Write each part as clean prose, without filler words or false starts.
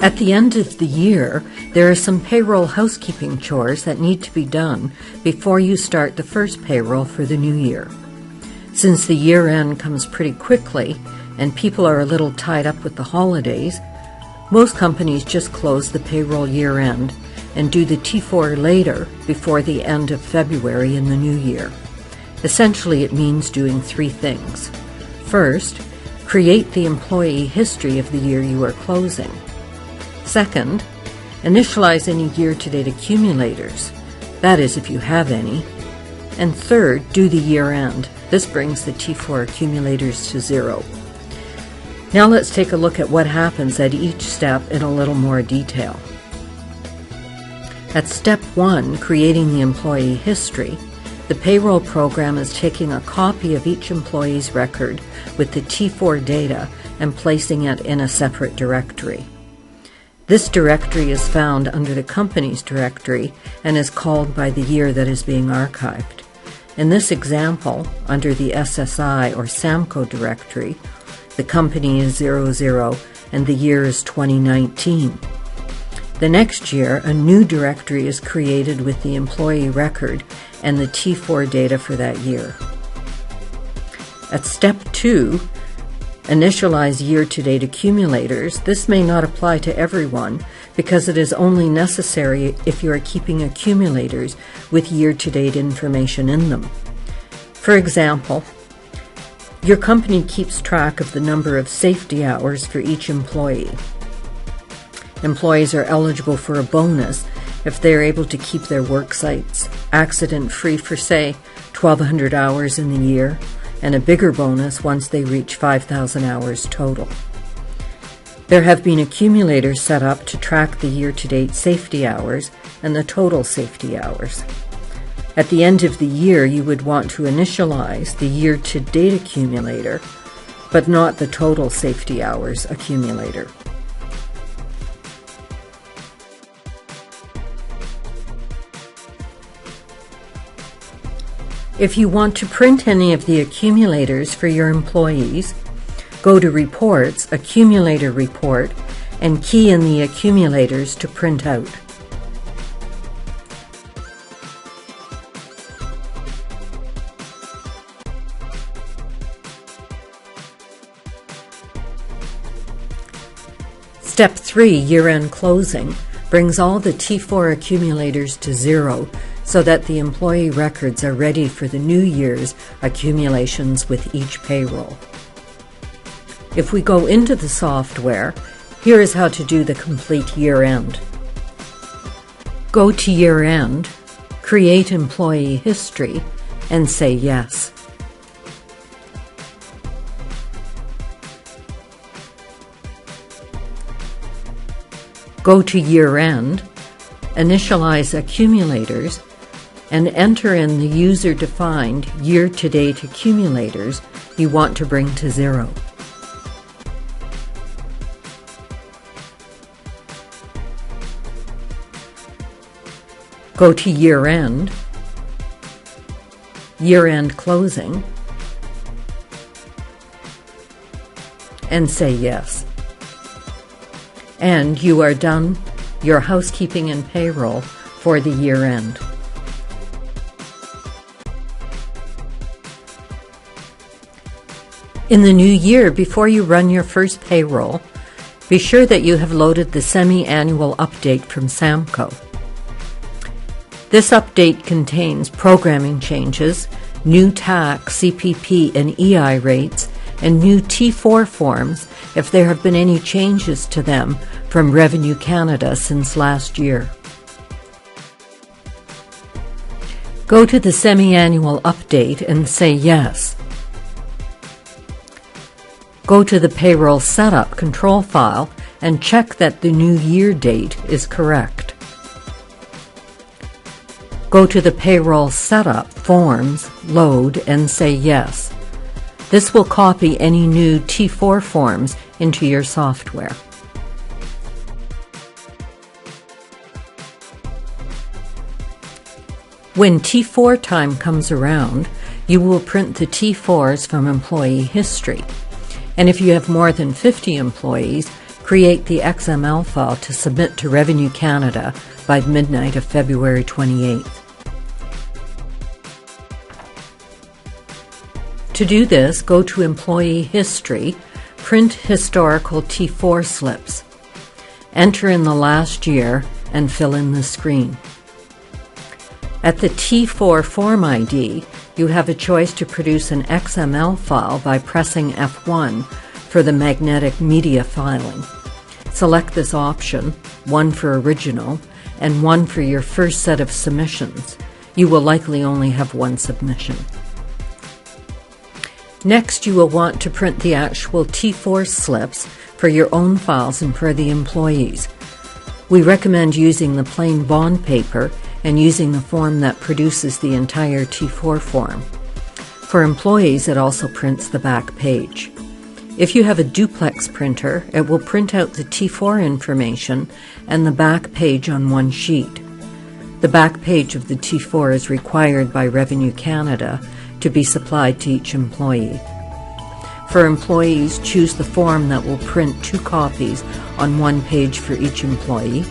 At the end of the year, there are some payroll housekeeping chores that need to be done before you start the first payroll for the new year. Since the year end comes pretty quickly and people are a little tied up with the holidays, most companies just close the payroll year end and do the T4 later before the end of February in the new year. Essentially, it means doing three things. First, create the employee history of the year you are closing. Second, initialize any year-to-date accumulators, that is, if you have any. And third, do the year-end. This brings the T4 accumulators to zero. Now let's take a look at what happens at each step in a little more detail. At step 1, creating the employee history, the payroll program is taking a copy of each employee's record with the T4 data and placing it in a separate directory. This directory is found under the company's directory and is called by the year that is being archived. In this example, under the SSI or Samco directory, the company is 00 and the year is 2019. The next year, a new directory is created with the employee record and the T4 data for that year. At step 2, initialize year-to-date accumulators. This may not apply to everyone because it is only necessary if you are keeping accumulators with year-to-date information in them. For example, your company keeps track of the number of safety hours for each employee. Employees are eligible for a bonus if they are able to keep their work sites accident-free for, say, 1,200 hours in the year, and a bigger bonus once they reach 5,000 hours total. There have been accumulators set up to track the year-to-date safety hours and the total safety hours. At the end of the year, you would want to initialize the year-to-date accumulator, but not the total safety hours accumulator. If you want to print any of the accumulators for your employees, go to Reports, Accumulator Report, and key in the accumulators to print out. Step 3, Year-End Closing, brings all the T4 accumulators to zero so that the employee records are ready for the new year's accumulations with each payroll. If we go into the software, here is how to do the complete year-end. Go to Year-End, create Employee History, and say Yes. Go to Year-End, initialize accumulators, and enter in the user-defined year-to-date accumulators you want to bring to zero. Go to Year-End, Year-End Closing, and say Yes. And you are done your housekeeping and payroll for the year-end. In the new year, before you run your first payroll, be sure that you have loaded the semi-annual update from Samco. This update contains programming changes, new tax, CPP, and EI rates, and new T4 forms if there have been any changes to them from Revenue Canada since last year. Go to the semi-annual update and say Yes. Go to the Payroll Setup control file and check that the new year date is correct. Go to the Payroll Setup Forms, Load, and say Yes. This will copy any new T4 forms into your software. When T4 time comes around, you will print the T4s from Employee History. And if you have more than 50 employees, Create the XML file to submit to Revenue Canada by midnight of February 28th. To do this, go to Employee History, print historical T4 slips. Enter in the last year and fill in the screen. At the T4 form ID, you have a choice to produce an XML file by pressing F1 for the magnetic media filing. Select this option, one for original and one for your first set of submissions. You will likely only have one submission. Next, you will want to print the actual T4 slips for your own files and for the employees. We recommend using the plain bond paper and using the form that produces the entire T4 form. For employees, it also prints the back page. If you have a duplex printer, it will print out the T4 information and the back page on one sheet. The back page of the T4 is required by Revenue Canada to be supplied to each employee. For employees, choose the form that will print 2 copies on one page for each employee.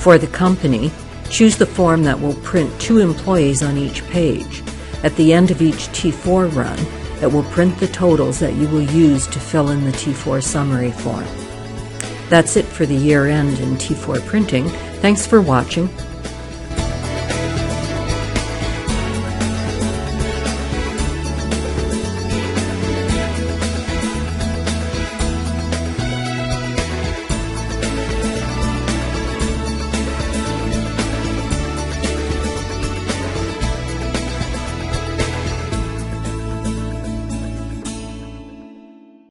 For the company, choose the form that will print 2 employees on each page. At the end of each T4 run, it will print the totals that you will use to fill in the T4 summary form. That's it for the year-end in T4 printing. Thanks for watching.